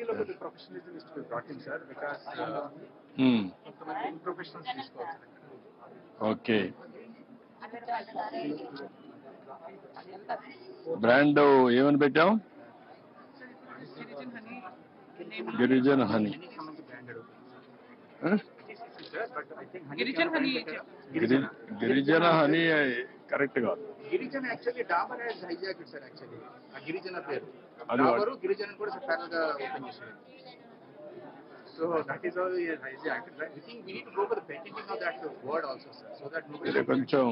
క్వాలిటీలో కొద్దిగా professionalism is to be brought in sir because కొంతమంది ప్రొఫెషనల్స్ తీసుకోవచ్చు. ఓకే. బ్రాండ్ ఏమని పెట్టాం? గిరిజన్ హనీ. గిరిజన హనీ కరెక్ట్ కాదు. గిరిజన actually Dabur has hijacked sir. Actually ఆ గిరిజన పేరు డాబరు గిరిజన కూడా ప్యారల్ గా ఓపెన్ చేశారు. So that is all he hijacked. I think we need to go for the patenting of that word also sir, so that ఇది కొంచెం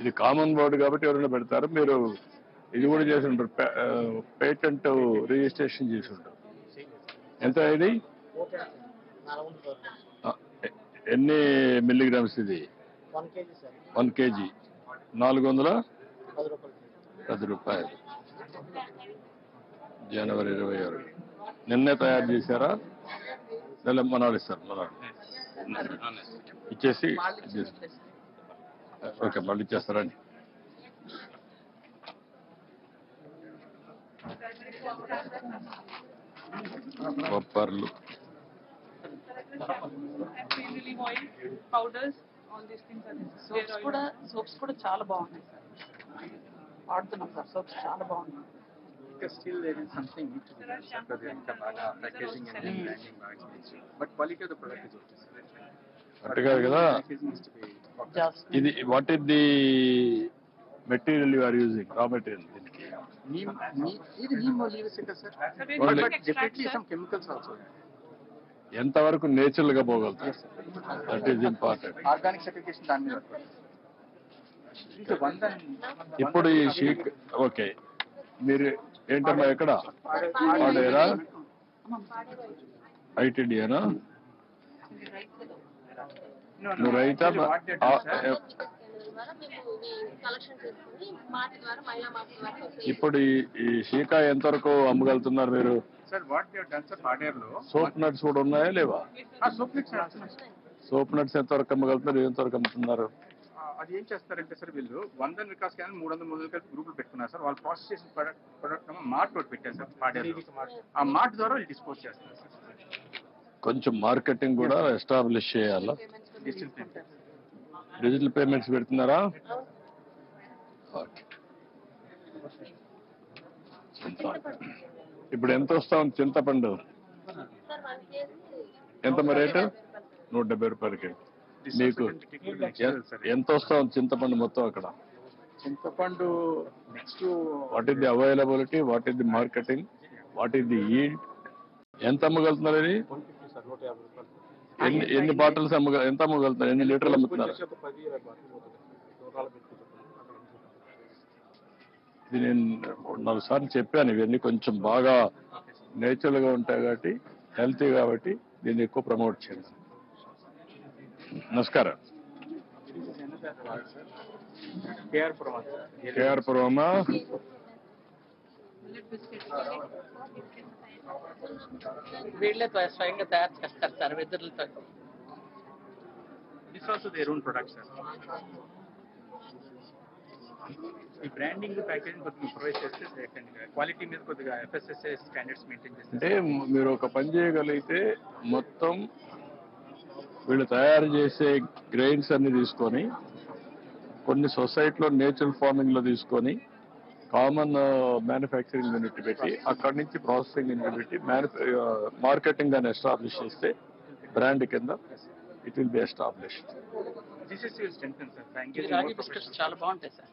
ఇది కామన్ వర్డ్ కాబట్టి ఎవరైనా పెడతారు. మీరు ఇది కూడా చేసి ఉంటారు, పేటెంట్ రిజిస్ట్రేషన్ చేసి ఉంటారు. ఎంత ఇది? ఎన్ని మిల్లీగ్రామ్స్ ఇది? 1 kg 410 రూపాయలు. జనవరి 26 నిన్నే తయారు చేశారా? నెల మనాడు ఇస్తారు. మనాడు ఇచ్చేసి ఓకే, మళ్ళీ ఇచ్చేస్తారండి. బొప్పర్లు, సోప్స్ కూడా చాలా బాగున్నాయి సార్. వాడుతున్నాం సార్, సోప్స్ చాలా బాగున్నాయి. Still there is something need to be done because ఇంకా బాగా ప్యాకేజింగ్ అండ్ బ్రాండింగ్ బాగా చేయించి, but quality of the product is okay sir. అట్టు కాదు కదా ఇది. What is the material you are using? Raw material దీనికి ఇది నీమ్ లీవ్స్ కదా సార్, but definitely some chemicals also. ఎంతవరకు నేచురల్ గా పోగలుగుతారు? That is important. Organic certification దాని మీద ఇప్పుడు ఈ షీక్ ఓకే. మీరు ఏంటమ్మా ఎక్కడ పాడేరా? ఐటీడీనా? నువ్వు రైతా? ఇప్పుడు ఈ షీకా ఎంతవరకు అమ్మగలుగుతున్నారు మీరు? సోప్ నట్స్ కూడా ఉన్నాయా లేవా? సోప్ నట్స్ ఎంతవరకు అమ్మగలుగుతున్నారు? ఎంతవరకు అమ్ముతున్నారు? అది ఏం చేస్తారంటే సార్, వీళ్ళు 100 వికాస్ క్యాన్ 300 కలిపి గ్రూపులు పెట్టుకున్నారు సార్. వాళ్ళు ప్రాసెస్ చేసిన ప్రొడక్ట్ మార్ట్ ఒకటి పెట్టారు సార్. ఆ మార్ట్ ద్వారా వాళ్ళు డిస్పోజ్ చేస్తారు సార్. కొంచెం మార్కెటింగ్ కూడా ఎస్టాబ్లిష్ చేయాలా? డిజిటల్ పేమెంట్స్ పెడుతున్నారా? ఓకే. ఇప్పుడు ఎంత వస్తా ఉంది చింతపండు? ఎంత మరి రేటు? 170 రూపాయలకి. మీకు ఎంత వస్తా ఉంది చింతపండు మొత్తం అక్కడ? చింతపండు next what is the availability, what is the marketing, what is the yield, ఎంత అమ్మగలుగుతున్నారు? ఇది ఎన్ని బాటిల్స్ ఎంత అమ్మగలుగుతున్నారు? ఎన్ని లీటర్లు అమ్ముతున్నారు? ఇది నేను 4 సార్లు చెప్పాను. ఇవన్నీ కొంచెం బాగా నేచురల్ గా ఉంటాయి కాబట్టి, హెల్తీ కాబట్టి దీన్ని ఎక్కువ ప్రమోట్ చేయండి. నమస్కారం. కేఆర్ పురమా? వీళ్ళే స్వయంగా తయారు చేస్తారు సార్, వెదురులతో. This also their own products sir. ఈ బ్రాండింగ్ ప్యాకేజింగ్ కొద్దిగా ప్రొవైడ్ చేస్తే క్వాలిటీ మీద కొద్దిగా FSSAI స్టాండర్డ్స్ మెయింటైన్ చేస్తే. అంటే మీరు ఒక పని చేయగలిగితే మొత్తం వీళ్ళు తయారు చేసే గ్రెయిన్స్ అన్ని తీసుకొని కొన్ని సొసైటీలో నేచురల్ ఫార్మింగ్ లో తీసుకొని కామన్ మ్యానుఫ్యాక్చరింగ్ యూనిట్ పెట్టి అక్కడి నుంచి ప్రాసెసింగ్ యూనిట్ పెట్టి మార్కెటింగ్ అని ఎస్టాబ్లిష్ చేస్తే బ్రాండ్ కింద ఇట్ విల్ బి ఎస్టాబ్లిష్డ్. రాగి బిస్కెట్స్ చాలా బాగుంటాయి సార్.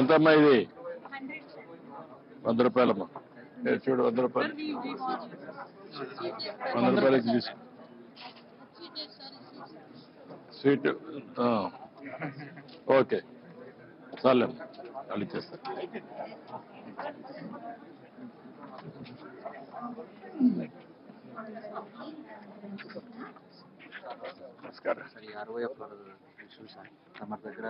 ఎంతమ్మా ఇది? 100 రూపాయలమ్మా. చూడు 100 రూపాయలు. 100 రూపాయలకి తీసుకో. స్వీట్ ఓకే చాలే, వాళ్ళు ఇచ్చేస్తారు. నమస్కారం. తమ దగ్గర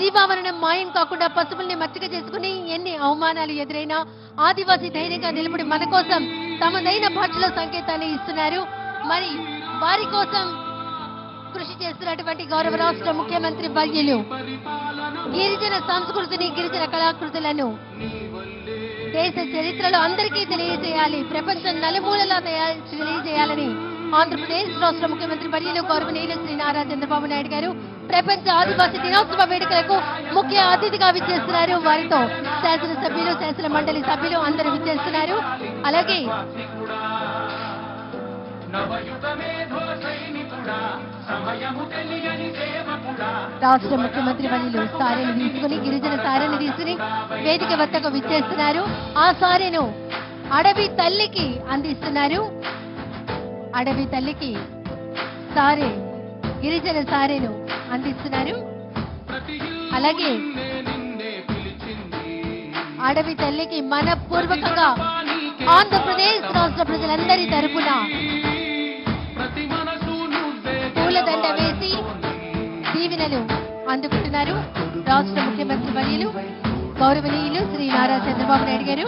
జీవావరణం మాయం కాకుండా పశువుల్ని మచ్చిక చేసుకుని ఎన్ని అవమానాలు ఎదురైనా ఆదివాసీ ధైర్యంగా నిలబడి మన కోసం తమదైన భాషలో సంకేతాన్ని ఇస్తున్నారు. మరి వారి కోసం కృషి చేస్తున్నటువంటి గౌరవ రాష్ట్ర ముఖ్యమంత్రి వర్యులు గిరిజన సంస్కృతిని, గిరిజన కళాకృతులను దేశ చరిత్రలో అందరికీ తెలియజేయాలి, ప్రపంచం నలుమూలలా తెలియజేయాలని ఆంధ్రప్రదేశ్ రాష్ట్ర ముఖ్యమంత్రి వర్యులు గౌరవనీయులు శ్రీ నారా చంద్రబాబు నాయుడు గారు ప్రపంచ ఆదివాసీ దినోత్సవ వేడుకలకు ముఖ్య అతిథిగా విచ్చేస్తున్నారు. వారితో శాసనసభ్యులు, శాసన మండలి సభ్యులు అందరూ విచ్చేస్తున్నారు. అలాగే రాష్ట్ర ముఖ్యమంత్రి వర్యులు సారెను తీసుకుని, గిరిజన సారెను తీసుకుని వేదిక వద్దకు విచ్చేస్తున్నారు. ఆ సారెను అడవి తల్లికి అందిస్తున్నారు. అడవి తల్లికి సారే, గిరిజన సారెను అందిస్తున్నారు. అలాగే అడవి తల్లికి మనపూర్వకంగా ఆంధ్రప్రదేశ్ రాష్ట్ర ప్రజలందరి తరపున పూలదండ వేసి దీవెనలు అందుకుంటున్నారు రాష్ట్ర ముఖ్యమంత్రి వర్యులు గౌరవనీయులు శ్రీ నారా చంద్రబాబు నాయుడు గారు.